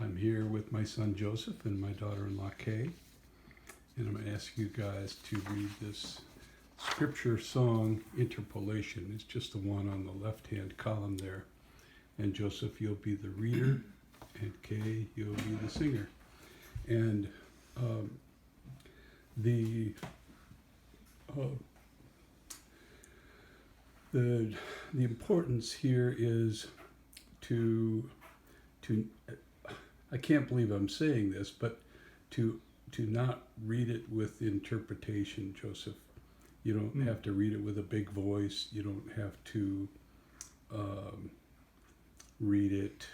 I'm here with my son Joseph and my daughter-in-law Kay, and I'm going to ask you guys to read this scripture song, Interpolation. It's just the one on the left-hand column there. And Joseph, you'll be the reader, and Kay, you'll be the singer. And the importance here is to I can't believe I'm saying this, but to not read it with interpretation, Joseph. You don't have to read it with a big voice. You don't have to read it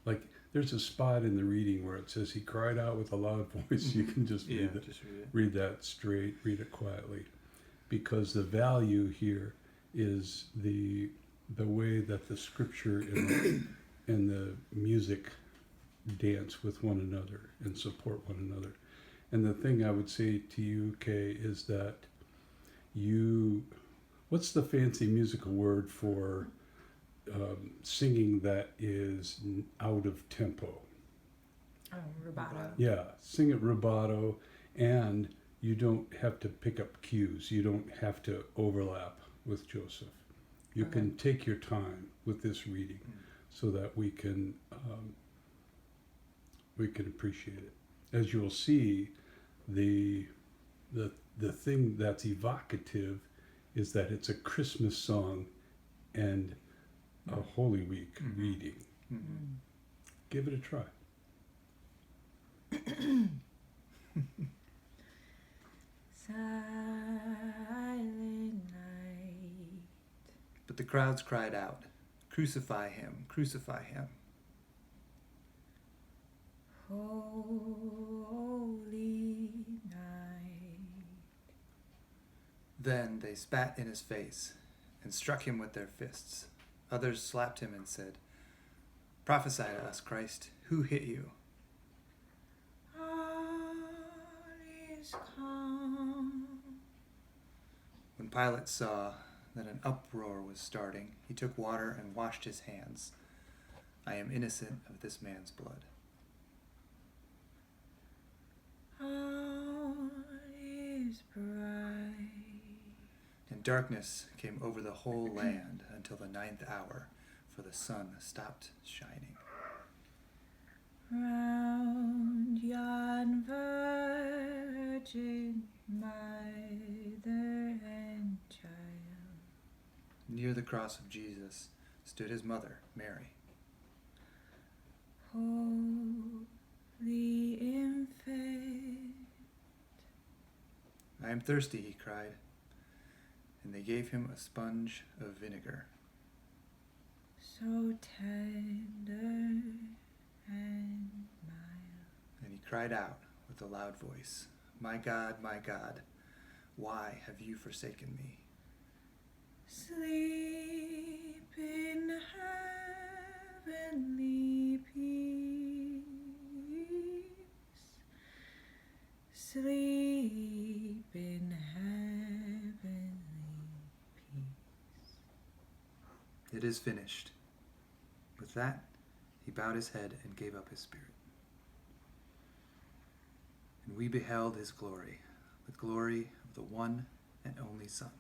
like there's a spot in the reading where it says he cried out with a loud voice. You can just read that straight, read it quietly, because the value here is the way that the scripture and the music dance with one another and support one another. And the thing I would say to you, Kay, is that what's the fancy musical word for singing that is out of tempo? Rubato. Yeah, sing it rubato, and you don't have to pick up cues. You don't have to overlap with Joseph. You can take your time with this reading so that we can appreciate it. As you'll see, the thing that's evocative is that it's a Christmas song and a Holy Week reading. Give it a try. Silent night. But the crowds cried out, "Crucify him, crucify him." Holy night. Then they spat in his face and struck him with their fists. Others slapped him and said, "Prophesy to us, Christ. Who hit you?" All is calm. When Pilate saw that an uproar was starting, he took water and washed his hands. "I am innocent of this man's blood." All is bright. And darkness came over the whole land until the 9th hour, for the sun stopped shining. Round yon virgin mother and child. Near the cross of Jesus stood his mother, Mary. Holy infant. "I am thirsty," he cried. And they gave him a sponge of vinegar. So tender and mild. And he cried out with a loud voice, my God, why have you forsaken me?" Sleep in heavenly peace. Sleep in heavenly peace. "It is finished." With that, he bowed his head and gave up his spirit. And we beheld his glory, the glory of the one and only Son.